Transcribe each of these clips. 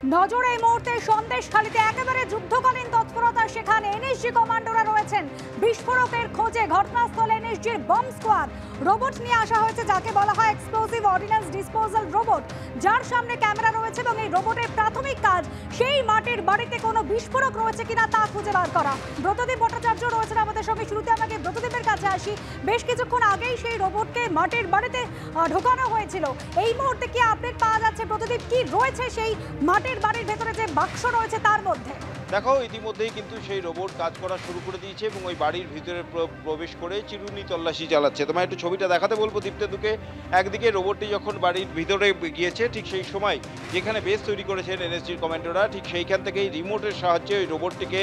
নজরে এই মুহূর্তে সন্দেশখালীতে একেবারে যুদ্ধকালীন তৎপরতা। সেখানে এনএসজি কমান্ডোরা রয়েছেন। বিস্ফোরকের খোঁজে ঘটনাস্থলে এনএসজির বম্ব স্কোয়াড রোবট নিয়ে আসা হয়েছে, যাকে বলা হয় এক্সপ্লোসিভ অর্ডিন্যান্স ডিসপোজাল রোবট, যার সামনে ক্যামেরা রয়েছে এবং এই রোবটের প্রাথমিক কাজ সেই মাটির বাড়িতে কোনো বিস্ফোরক রয়েছে কিনা তা খুঁজে বার করা। ব্রতদীপ ভট্টাচার্য রয়েছেন আমাদের সঙ্গে। শুরুতে আমাকে ব্রতদীপের কাছে আসি। বেশ কিছুক্ষণ আগেই সেই রোবটকে মাটির বাড়িতে ঢোকানো হয়েছিল। এই মুহূর্তে কি আপডেট পাওয়া যাচ্ছে ব্রতদীপ, কি রয়েছে সেই মাটির বাড়ির ভেতরে যে বাক্স রয়েছে তার মধ্যে? দেখো, ইতিমধ্যেই কিন্তু সেই রোবট কাজ করা শুরু করে দিয়েছে এবং ওই বাড়ির ভিতরে প্রবেশ করে চিরুনি তল্লাশি চালাচ্ছে। তোমায় একটু ছবিটা দেখাতে বলবো দীপ্তেন্দুকে। একদিকে রোবটটি যখন বাড়ির ভিতরে গিয়েছে, ঠিক সেই সময় যেখানে বেস তৈরি করেছেন এনএসজির কমান্ডোরা, ঠিক সেইখান থেকেই রিমোটের সাহায্যে ওই রোবটটিকে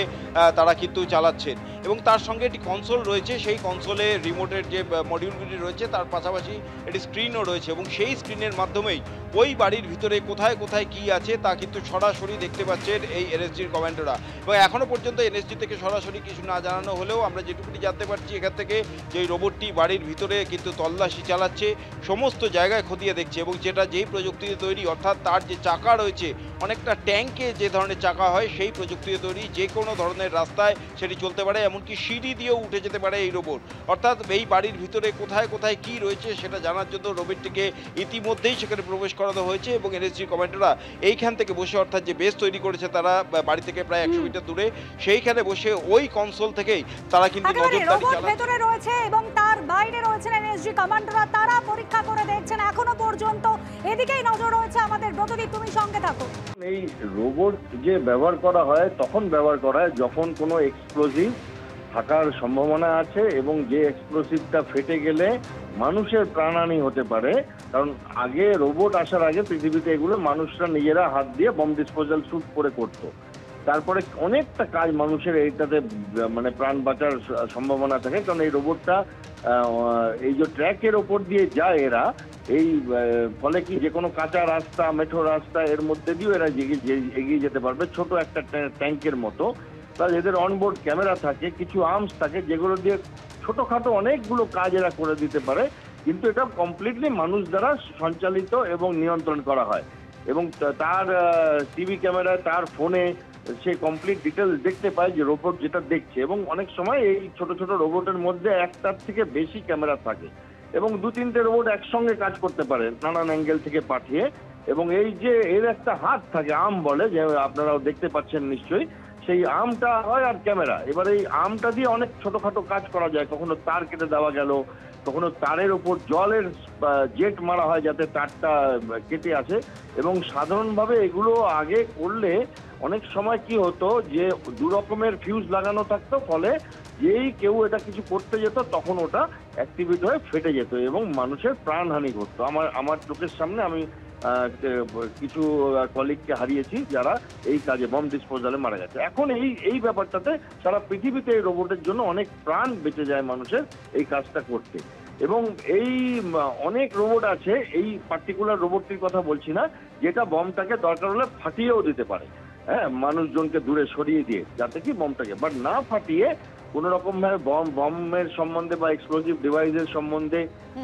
তারা কিন্তু চালাচ্ছেন এবং তার সঙ্গে একটি কনসোল রয়েছে। সেই কনসোলে রিমোটের যে মডিউলগুলি রয়েছে তার পাশাপাশি একটি স্ক্রিনও রয়েছে এবং সেই স্ক্রিনের মাধ্যমেই ওই বাড়ির ভিতরে কোথায় কোথায় কী আছে তা কিন্তু সরাসরি দেখতে পাচ্ছেন এই এনএসজির কমান্ডোরা। এবং এখনও পর্যন্ত এনএসজি থেকে সরাসরি কিছু না জানানো হলেও আমরা যেটুকুনি জানতে পারছি এখান থেকে যে এই রোবটটি বাড়ির ভিতরে কিন্তু তল্লাশি চালাচ্ছে, সমস্ত জায়গায় খতিয়ে দেখছে এবং যেই প্রযুক্তিতে তৈরি, অর্থাৎ তার যে চাকা রয়েছে অনেকটা ট্যাঙ্কে যে ধরনের চাকা হয় সেই প্রযুক্তিতে তৈরি, যে কোনো ধরনের রাস্তায় সেটি চলতে পারে, এমনকি সিঁড়ি দিয়েও উঠে যেতে পারে এই রোবট। অর্থাৎ এই বাড়ির ভিতরে কোথায় কোথায় কী রয়েছে সেটা জানার জন্য রোবটটিকে ইতিমধ্যেই সেখানে প্রবেশ করানো হয়েছে এবং এনএসজি কমান্ডোরা এইখান থেকে বসে, অর্থাৎ যে বেস তৈরি করেছে তারা বাড়ি থেকে প্রায় 100 মিটার দূরে, সেইখানে বসে ওই কনসোল থেকেই তারা কিন্তু নজরদারি চালাচ্ছে। ভেতরে রয়েছে এবং তার বাইরে রয়েছেন এনএসজি কমান্ডোরা, তারা পরীক্ষা করে দেখছেন এখনো পর্যন্ত। এদিকেই নজর রয়েছে আমাদের। ব্রতদীপ, তুমি সঙ্গে থাকো। এই রোবট যে ব্যবহার করা হয় তখন ব্যবহার করা হয় যখন কোনো এক্সপ্লোসিভ থাকার সম্ভাবনা আছে এবং যে এক্সপ্লোসিভটা ফেটে গেলে মানুষের প্রাণহানি হতে পারে। কারণ আগে রোবট আসার আগে পৃথিবীতে এগুলো মানুষরা নিজেরা হাত দিয়ে বম্ব ডিসপোজাল শুট করে করতো। তারপরে অনেকটা কাজ মানুষের এইটাতে মানে প্রাণ বাঁচার সম্ভাবনা থাকে, কারণ এই রোবটটা এই যে ট্র্যাকের ওপর দিয়ে যায় এরা, এই ফলে কি যে কোনো কাঁচা রাস্তা, মেঠো রাস্তা এর মধ্যে দিয়েও এরা এগিয়ে যেতে পারবে। ছোট একটা ট্যাঙ্কের মতো। প্লাস এদের অনবোর্ড ক্যামেরা থাকে, কিছু আর্মস থাকে যেগুলো দিয়ে ছোটোখাটো অনেকগুলো কাজ এরা করে দিতে পারে, কিন্তু এটা কমপ্লিটলি মানুষ দ্বারা সঞ্চালিত এবং নিয়ন্ত্রণ করা হয়। এবং তার টিভি ক্যামেরায়, তার ফোনে সে কমপ্লিট ডিটেলস দেখতে পায় যে রোবট যেটা দেখছে। এবং অনেক সময় এই ছোট ছোট রোবটের মধ্যে একটার থেকে বেশি ক্যামেরা থাকে এবং 2-3টে রোবট একসঙ্গে কাজ করতে পারে নানান অ্যাঙ্গেল থেকে পাঠিয়ে। এবং এই যে এর একটা হাত থাকে, আর্ম বলে, যে আপনারাও দেখতে পাচ্ছেন নিশ্চয়ই, সেই আর্মটা হয় আর ক্যামেরা। এবার এই আর্মটা দিয়ে অনেক ছোটোখাটো কাজ করা যায়। কখনো তার কেটে দেওয়া গেল, কখনো তারের ওপর জলের জেট মারা হয় যাতে তারটা কেটে আসে। এবং সাধারণভাবে এগুলো আগে করলে অনেক সময় কি হতো যে 2 রকমের ফিউজ লাগানো থাকতো, ফলে যেই কেউ এটা কিছু করতে যেত তখন ওটা অ্যাক্টিভেট হয়ে ফেটে যেত এবং মানুষের প্রাণহানি ঘটতো। আমার চোখের সামনে আমি কিছু কলিগকে হারিয়েছি যারা এই কাজে বম্ব ডিসপোজালে মারা গেছে। এখন এই ব্যাপারটাতে সারা পৃথিবীতে এই রোবটের জন্য অনেক প্রাণ বেঁচে যায় মানুষের এই কাজটা করতে। এবং এই অনেক রোবট আছে, এই পার্টিকুলার রোবটটির কথা বলছি না, যেটা বমটাকে দরকার হলে ফাটিয়েও দিতে পারে, হ্যাঁ, মানুষজনকে দূরে সরিয়ে দিয়ে, যাতে কি বমটাকে বাট না ফাটিয়ে কোনো রকম ভাবে বমের সম্বন্ধে বা এক্সপ্লোসিভ ডিভাইসের সম্বন্ধে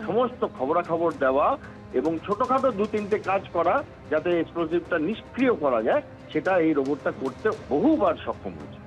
সমস্ত খবরাখবর দেওয়া এবং ছোটখাটো 2-3টে কাজ করা যাতে এক্সপ্লোসিভটা নিষ্ক্রিয় করা যায়, সেটা এই রোবটটা করতে বহুবার সক্ষম হয়েছে।